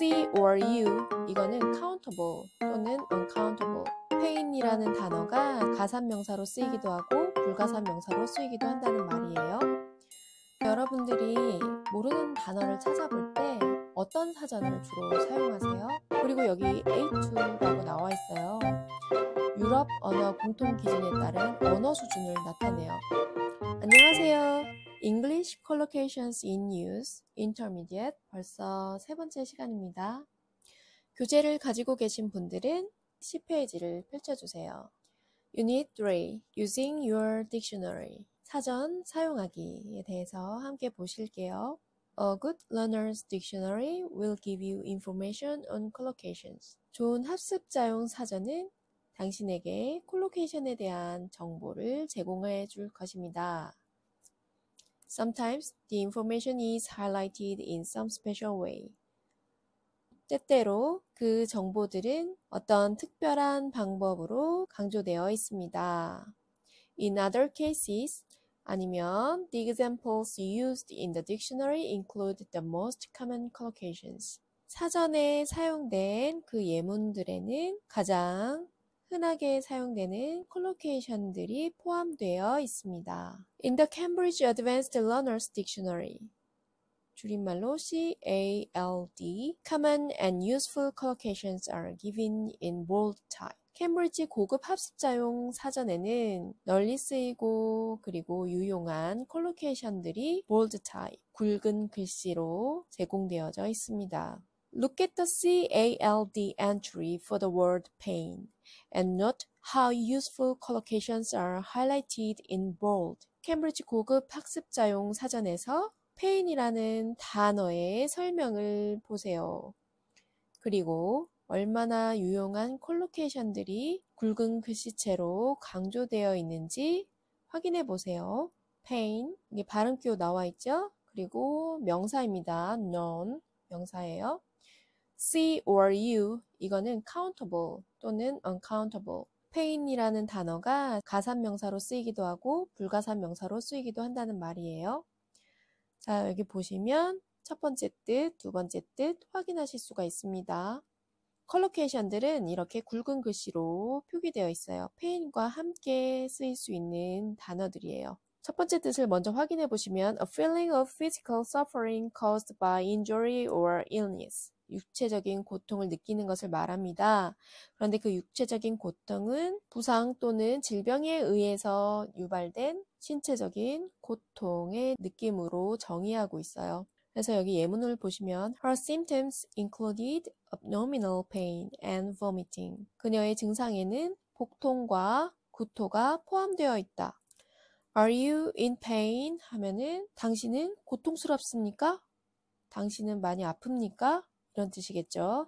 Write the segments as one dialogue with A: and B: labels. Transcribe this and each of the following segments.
A: see or you 이거는 countable 또는 uncountable. pain이라는 단어가 가산명사로 쓰이기도 하고 불가산명사로 쓰이기도 한다는 말이에요. 여러분들이 모르는 단어를 찾아볼 때 어떤 사전을 주로 사용하세요? 그리고 여기 A2라고 나와 있어요. 유럽 언어 공통 기준에 따른 언어 수준을 나타내요. 안녕하세요. English Collocations in Use Intermediate 벌써 세 번째 시간입니다. 교재를 가지고 계신 분들은 10페이지를 펼쳐주세요. Unit 3. Using your dictionary. 사전 사용하기에 대해서 함께 보실게요. A good learner's dictionary will give you information on collocations. 좋은 학습자용 사전은 당신에게 콜로케이션에 대한 정보를 제공해 줄 것입니다. Sometimes the information is highlighted in some special way. 때때로 그 정보들은 어떤 특별한 방법으로 강조되어 있습니다. In other cases, 아니면 the examples used in the dictionary include the most common collocations. 사전에 사용된 그 예문들에는 가장 흔하게 사용되는 콜로케이션들이 포함되어 있습니다. In the Cambridge Advanced Learners Dictionary, 줄임말로 CALD, common and useful collocations are given in bold type. 캠브리지 고급 학습자용 사전에는 널리 쓰이고 그리고 유용한 콜로케이션들이 bold type, 굵은 글씨로 제공되어져 있습니다. Look at the CALD entry for the word pain and note how useful collocations are highlighted in bold. 캠브리지 고급 학습자용 사전에서 pain이라는 단어의 설명을 보세요. 그리고 얼마나 유용한 콜로케이션들이 굵은 글씨체로 강조되어 있는지 확인해 보세요. pain, 이게 발음기호 나와 있죠? 그리고 명사입니다. known, 명사예요. see or you, 이거는 countable 또는 uncountable. pain이라는 단어가 가산명사로 쓰이기도 하고 불가산명사로 쓰이기도 한다는 말이에요. 자, 여기 보시면 첫 번째 뜻, 두 번째 뜻 확인하실 수가 있습니다. 컬로케이션들은 이렇게 굵은 글씨로 표기되어 있어요. 페인과 함께 쓰일 수 있는 단어들이에요. 첫 번째 뜻을 먼저 확인해 보시면 A feeling of physical suffering caused by injury or illness. 육체적인 고통을 느끼는 것을 말합니다. 그런데 그 육체적인 고통은 부상 또는 질병에 의해서 유발된 신체적인 고통의 느낌으로 정의하고 있어요. 그래서 여기 예문을 보시면 Her symptoms included abdominal pain and vomiting. 그녀의 증상에는 복통과 구토가 포함되어 있다. Are you in pain? 하면은 당신은 고통스럽습니까? 당신은 많이 아픕니까? 이런 뜻이겠죠.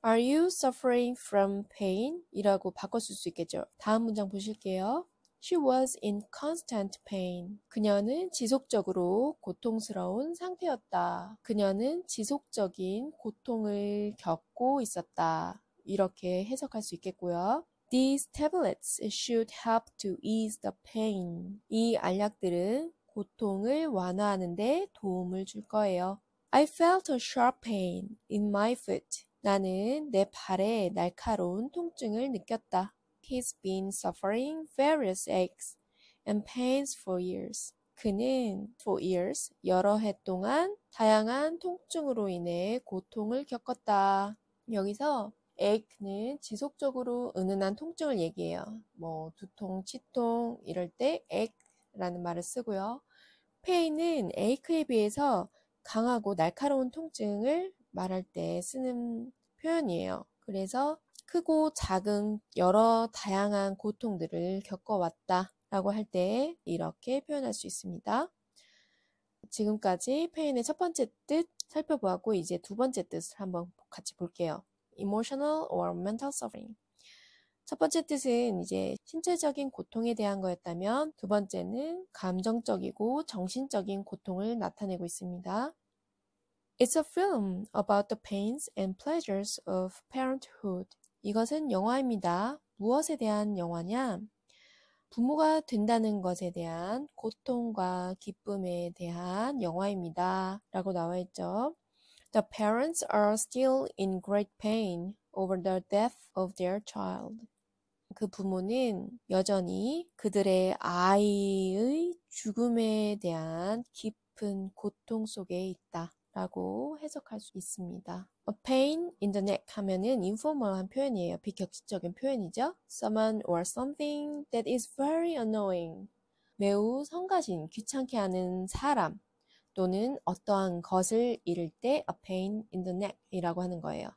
A: Are you suffering from pain? 이라고 바꿨을 수 있겠죠. 다음 문장 보실게요. She was in constant pain. 그녀는 지속적으로 고통스러운 상태였다. 그녀는 지속적인 고통을 겪고 있었다. 이렇게 해석할 수 있겠고요. These tablets should help to ease the pain. 이 알약들은 고통을 완화하는 데 도움을 줄 거예요. I felt a sharp pain in my foot. 나는 내 발에 날카로운 통증을 느꼈다. He's been suffering various aches and pains for years. 그는 for years, 여러 해 동안 다양한 통증으로 인해 고통을 겪었다. 여기서 ache는 지속적으로 은은한 통증을 얘기해요. 뭐 두통, 치통 이럴 때 ache라는 말을 쓰고요. pain은 ache에 비해서 강하고 날카로운 통증을 말할 때 쓰는 표현이에요. 그래서 크고 작은 여러 다양한 고통들을 겪어왔다 라고 할 때 이렇게 표현할 수 있습니다. 지금까지 pain의 첫 번째 뜻 살펴보았고 이제 두 번째 뜻을 한번 같이 볼게요. Emotional or mental suffering. 첫 번째 뜻은 이제 신체적인 고통에 대한 거였다면 두 번째는 감정적이고 정신적인 고통을 나타내고 있습니다. It's a film about the pains and pleasures of parenthood. 이것은 영화입니다. 무엇에 대한 영화냐? 부모가 된다는 것에 대한 고통과 기쁨에 대한 영화입니다. 라고 나와 있죠. The parents are still in great pain over the death of their child. 그 부모는 여전히 그들의 아이의 죽음에 대한 깊은 고통 속에 있다 라고 해석할 수 있습니다. A pain in the neck 하면은 인포멀한 표현이에요. 비격식적인 표현이죠. Someone or something that is very annoying. 매우 성가신, 귀찮게 하는 사람 또는 어떠한 것을 잃을 때 a pain in the neck 이라고 하는 거예요.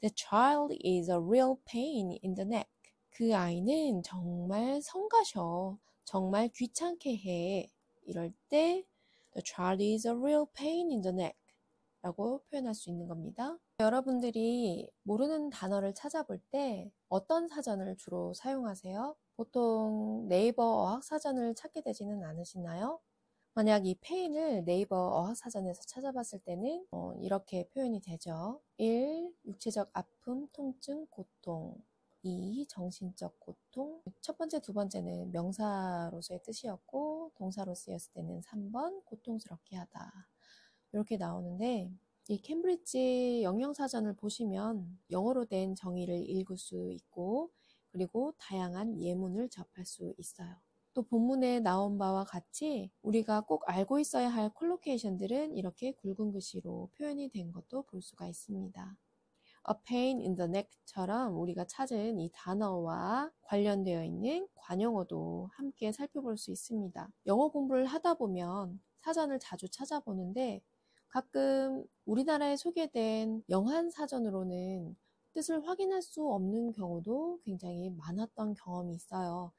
A: The child is a real pain in the neck. 그 아이는 정말 성가셔. 정말 귀찮게 해. 이럴 때 The child is a real pain in the neck 라고 표현할 수 있는 겁니다. 여러분들이 모르는 단어를 찾아볼 때 어떤 사전을 주로 사용하세요? 보통 네이버 어학사전을 찾게 되지는 않으시나요? 만약 이 pain을 네이버 어학사전에서 찾아봤을 때는 이렇게 표현이 되죠. 1. 육체적 아픔, 통증, 고통. 2. 정신적 고통. 첫 번째, 두 번째는 명사로서의 뜻이었고 동사로 쓰였을 때는 3번 고통스럽게 하다. 이렇게 나오는데 이 캠브리지 영영사전을 보시면 영어로 된 정의를 읽을 수 있고 그리고 다양한 예문을 접할 수 있어요. 또 본문에 나온 바와 같이 우리가 꼭 알고 있어야 할 콜로케이션들은 이렇게 굵은 글씨로 표현이 된 것도 볼 수가 있습니다. A pain in the neck처럼 우리가 찾은 이 단어와 관련되어 있는 관용어도 함께 살펴볼 수 있습니다. 영어 공부를 하다 보면 사전을 자주 찾아보는데 가끔 우리나라에 소개된 영한 사전으로는 뜻을 확인할 수 없는 경우도 굉장히 많았던 경험이 있어요.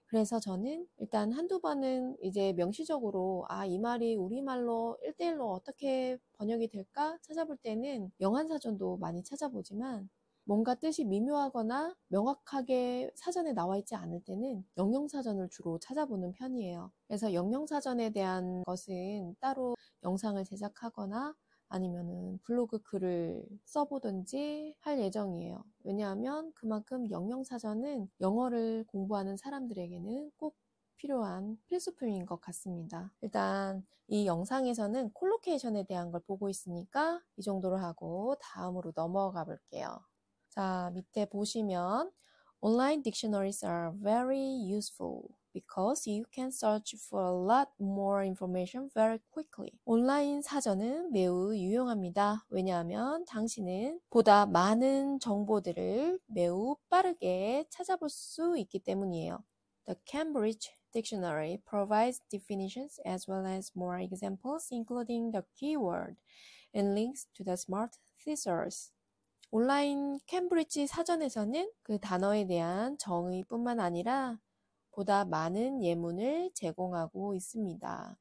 A: 그래서 저는 일단 한두 번은 이제 명시적으로 이 말이 우리말로 1:1로 어떻게 번역이 될까 찾아볼 때는 영한사전도 많이 찾아보지만 뭔가 뜻이 미묘하거나 명확하게 사전에 나와 있지 않을 때는 영영사전을 주로 찾아보는 편이에요. 그래서 영영사전에 대한 것은 따로 영상을 제작하거나 아니면은 블로그 글을 써보든지 할 예정이에요. 왜냐하면 그만큼 영영사전은 영어를 공부하는 사람들에게는 꼭 필요한 필수품인 것 같습니다. 일단 이 영상에서는 콜로케이션에 대한 걸 보고 있으니까 이 정도로 하고 다음으로 넘어가 볼게요. 자, 밑에 보시면 Online dictionaries are very useful because you can search for a lot more information very quickly. 온라인 사전은 매우 유용합니다. 왜냐하면 당신은 보다 많은 정보들을 매우 빠르게 찾아볼 수 있기 때문이에요. The Cambridge Dictionary provides definitions as well as more examples, including the keyword and links to the smart thesaurus. 온라인 캠브리지 사전에서는 그 단어에 대한 정의뿐만 아니라 보다 많은 예문을 제공하고 있습니다.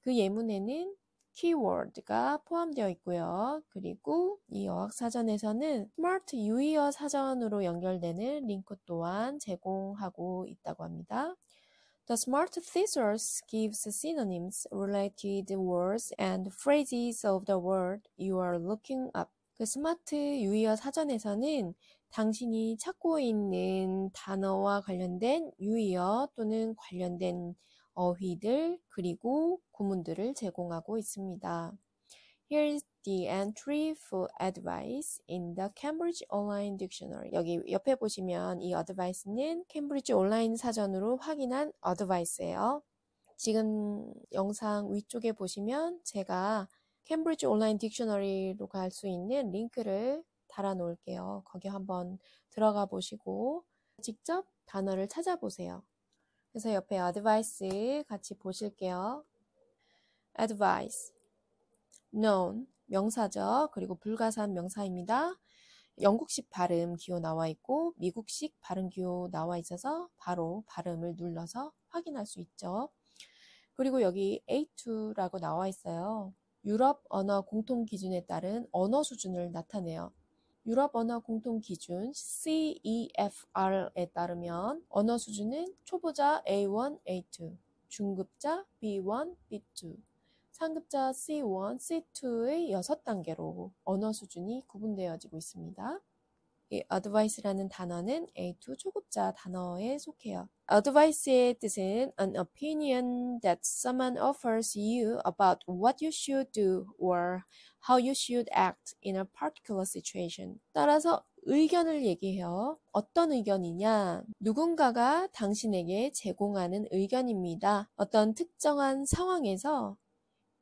A: 그 예문에는 키워드가 포함되어 있고요. 그리고 이 어학사전에서는 스마트 유의어 사전으로 연결되는 링크 또한 제공하고 있다고 합니다. The Smart Thesaurus gives synonyms, related words, and phrases of the word you are looking up. 그 스마트 유의어 사전에서는 당신이 찾고 있는 단어와 관련된 유의어 또는 관련된 어휘들 그리고 구문들을 제공하고 있습니다. Here is the entry for advice in the Cambridge Online Dictionary. 여기 옆에 보시면 이 advice는 캠브리지 온라인 사전으로 확인한 advice예요. 지금 영상 위쪽에 보시면 제가 캠브리지 온라인 딕셔너리로 갈 수 있는 링크를 달아 놓을게요. 거기 한번 들어가 보시고 직접 단어를 찾아보세요. 그래서 옆에 advice 같이 보실게요. advice, known, 명사죠. 그리고 불가산 명사입니다. 영국식 발음 기호 나와 있고 미국식 발음 기호 나와 있어서 바로 발음을 눌러서 확인할 수 있죠. 그리고 여기 A2라고 나와 있어요. 유럽 언어 공통 기준에 따른 언어 수준을 나타내요. 유럽 언어 공통 기준 CEFR에 따르면 언어 수준은 초보자 A1, A2, 중급자 B1, B2, 상급자 C1, C2의 6단계로 언어 수준이 구분되어지고 있습니다. 이 advice라는 단어는 A2 초급자 단어에 속해요. advice의 뜻은 an opinion that someone offers you about what you should do or how you should act in a particular situation. 따라서 의견을 얘기해요. 어떤 의견이냐? 누군가가 당신에게 제공하는 의견입니다. 어떤 특정한 상황에서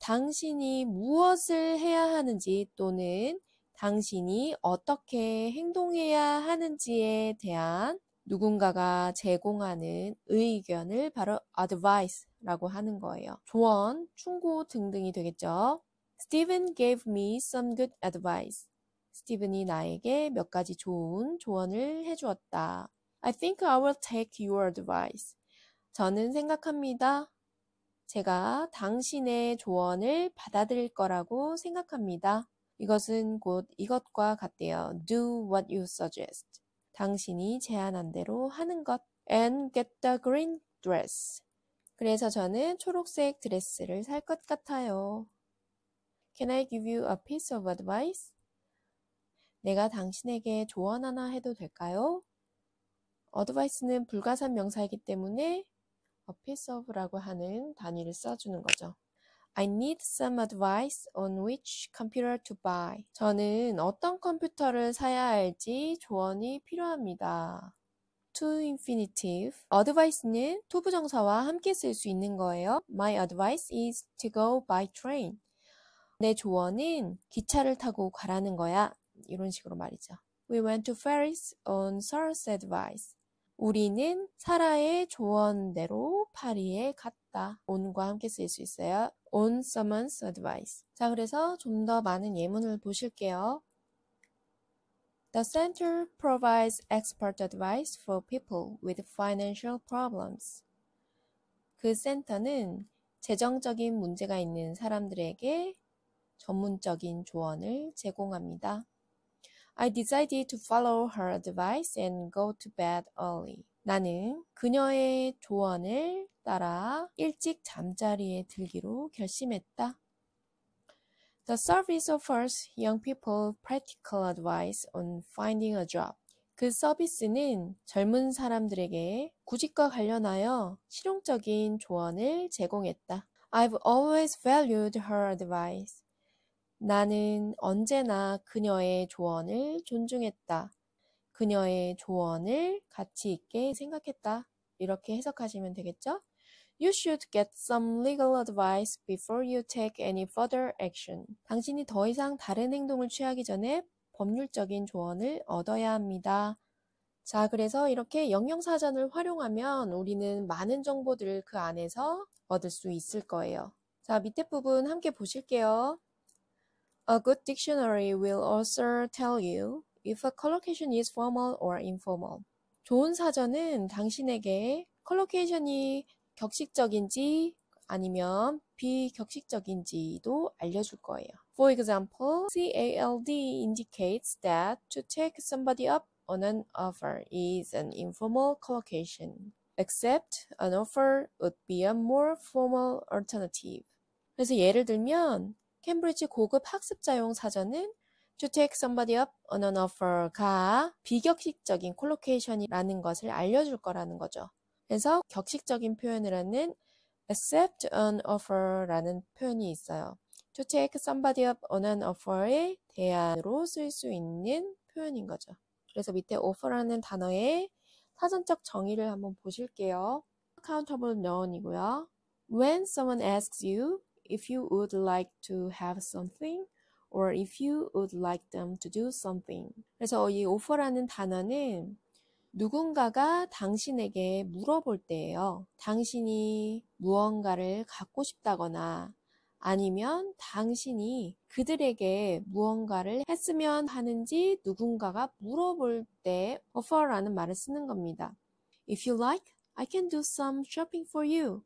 A: 당신이 무엇을 해야 하는지 또는 당신이 어떻게 행동해야 하는지에 대한 누군가가 제공하는 의견을 바로 advice라고 하는 거예요. 조언, 충고 등등이 되겠죠. Steven gave me some good advice. 스티븐이 나에게 몇 가지 좋은 조언을 해주었다. I think I will take your advice. 저는 생각합니다. 제가 당신의 조언을 받아들일 거라고 생각합니다. 이것은 곧 이것과 같대요. Do what you suggest. 당신이 제안한 대로 하는 것. And get the green dress. 그래서 저는 초록색 드레스를 살 것 같아요. Can I give you a piece of advice? 내가 당신에게 조언 하나 해도 될까요? advice는 불가산 명사이기 때문에 a piece of라고 하는 단위를 써주는 거죠. I need some advice on which computer to buy. 저는 어떤 컴퓨터를 사야 할지 조언이 필요합니다. To infinitive. advice는 to 부정사와 함께 쓸 수 있는 거예요. My advice is to go by train. 내 조언은 기차를 타고 가라는 거야. 이런 식으로 말이죠. We went to Paris on Sarah's advice. 우리는 사라의 조언대로 파리에 갔다. on과 함께 쓸 수 있어요. On someone's advice. 자, 그래서 좀 더 많은 예문을 보실게요. The center provides expert advice for people with financial problems. 그 센터는 재정적인 문제가 있는 사람들에게 전문적인 조언을 제공합니다. I decided to follow her advice and go to bed early. 나는 그녀의 조언을 따라 일찍 잠자리에 들기로 결심했다. The service offers young people practical advice on finding a job. 그 서비스는 젊은 사람들에게 구직과 관련하여 실용적인 조언을 제공했다. I've always valued her advice. 나는 언제나 그녀의 조언을 존중했다. 그녀의 조언을 가치 있게 생각했다. 이렇게 해석하시면 되겠죠? You should get some legal advice before you take any further action. 당신이 더 이상 다른 행동을 취하기 전에 법률적인 조언을 얻어야 합니다. 자, 그래서 이렇게 영영사전을 활용하면 우리는 많은 정보들을 그 안에서 얻을 수 있을 거예요. 자, 밑에 부분 함께 보실게요. A good dictionary will also tell you if a collocation is formal or informal. 좋은 사전은 당신에게 컬로케이션이 격식적인지 아니면 비격식적인지도 알려줄 거예요. For example, CALD indicates that to take somebody up on an offer is an informal collocation. Accept an offer would be a more formal alternative. 그래서 예를 들면 캠브리지 고급 학습자용 사전은 to take somebody up on an offer가 비격식적인 콜로케이션이라는 것을 알려줄 거라는 거죠. 그래서 격식적인 표현을 하는 accept an offer라는 표현이 있어요. To take somebody up on an offer의 대안으로 쓸 수 있는 표현인 거죠. 그래서 밑에 offer라는 단어의 사전적 정의를 한번 보실게요. Countable noun이고요. When someone asks you if you would like to have something or if you would like them to do something. 그래서 이 offer라는 단어는 누군가가 당신에게 물어볼 때예요. 당신이 무언가를 갖고 싶다거나 아니면 당신이 그들에게 무언가를 했으면 하는지 누군가가 물어볼 때 offer라는 말을 쓰는 겁니다. If you like, I can do some shopping for you.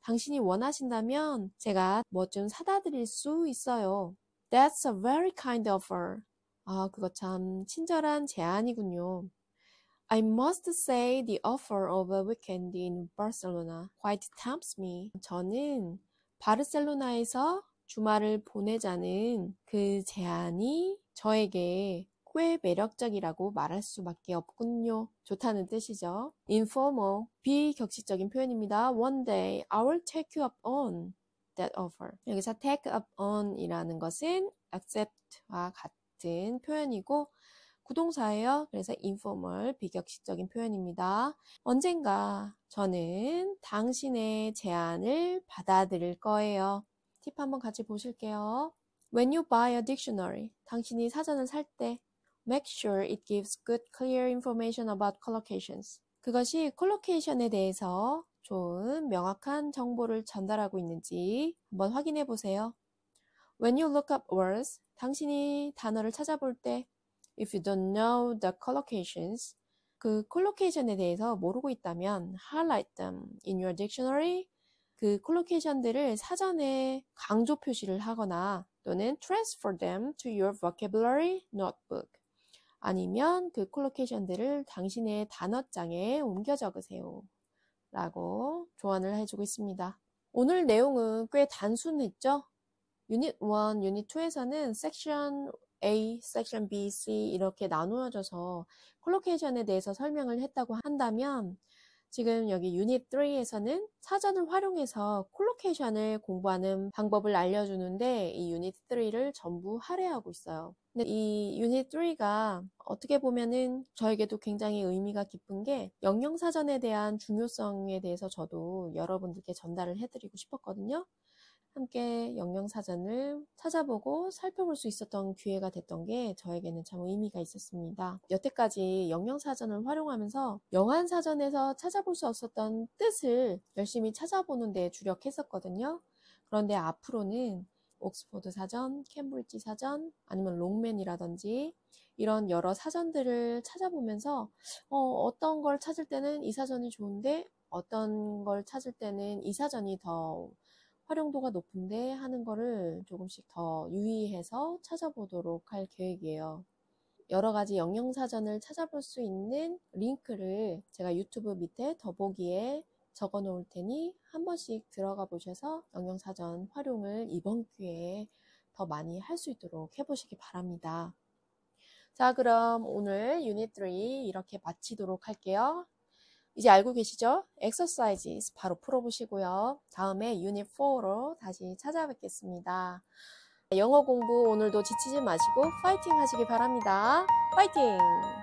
A: 당신이 원하신다면 제가 뭐 좀 사다 드릴 수 있어요. That's a very kind offer. 아, 그거 참 친절한 제안이군요. I must say the offer of a weekend in Barcelona quite tempts me. 저는 바르셀로나에서 주말을 보내자는 그 제안이 저에게 꽤 매력적이라고 말할 수밖에 없군요. 좋다는 뜻이죠. informal, 비격식적인 표현입니다. One day I will take you up on that offer. 여기서 take up on 이라는 것은 accept와 같은 표현이고 구동사예요. 그래서 informal, 비격식적인 표현입니다. 언젠가 저는 당신의 제안을 받아들일 거예요. 팁 한번 같이 보실게요. When you buy a dictionary, 당신이 사전을 살 때 make sure it gives good, clear information about collocations. 그것이 콜로케이션에 대해서 좋은, 명확한 정보를 전달하고 있는지 한번 확인해 보세요. When you look up words, 당신이 단어를 찾아볼 때 If you don't know the collocations, 그 콜로케이션에 대해서 모르고 있다면 highlight them in your dictionary. 그 콜로케이션들을 사전에 강조 표시를 하거나 또는 transfer them to your vocabulary notebook. 아니면 그 콜로케이션들을 당신의 단어장에 옮겨 적으세요. 라고 조언을 해주고 있습니다. 오늘 내용은 꽤 단순했죠? 유닛 1, 유닛 2에서는 섹션 A, 섹션 B, C 이렇게 나누어져서 콜로케이션에 대해서 설명을 했다고 한다면 지금 여기 유닛 3에서는 사전을 활용해서 콜로케이션을 공부하는 방법을 알려주는데 이 유닛 3를 전부 할애하고 있어요. 근데 이 유닛 3가 어떻게 보면은 저에게도 굉장히 의미가 깊은 게 영영사전에 대한 중요성에 대해서 저도 여러분들께 전달을 해드리고 싶었거든요. 함께 영영사전을 찾아보고 살펴볼 수 있었던 기회가 됐던 게 저에게는 참 의미가 있었습니다. 여태까지 영영사전을 활용하면서 영한사전에서 찾아볼 수 없었던 뜻을 열심히 찾아보는 데 주력했었거든요. 그런데 앞으로는 옥스포드 사전, 캠브리지 사전, 아니면 롱맨이라든지 이런 여러 사전들을 찾아보면서 어떤 걸 찾을 때는 이 사전이 좋은데 어떤 걸 찾을 때는 이 사전이 더 활용도가 높은데 하는 거를 조금씩 더 유의해서 찾아보도록 할 계획이에요. 여러 가지 영영사전을 찾아볼 수 있는 링크를 제가 유튜브 밑에 더보기에 적어 놓을 테니 한 번씩 들어가 보셔서 영영사전 활용을 이번 기회에 더 많이 할 수 있도록 해보시기 바랍니다. 자, 그럼 오늘 유닛 3 이렇게 마치도록 할게요. 이제 알고 계시죠? exercises 바로 풀어보시고요. 다음에 유닛 4로 다시 찾아뵙겠습니다. 영어 공부 오늘도 지치지 마시고 파이팅 하시기 바랍니다. 파이팅!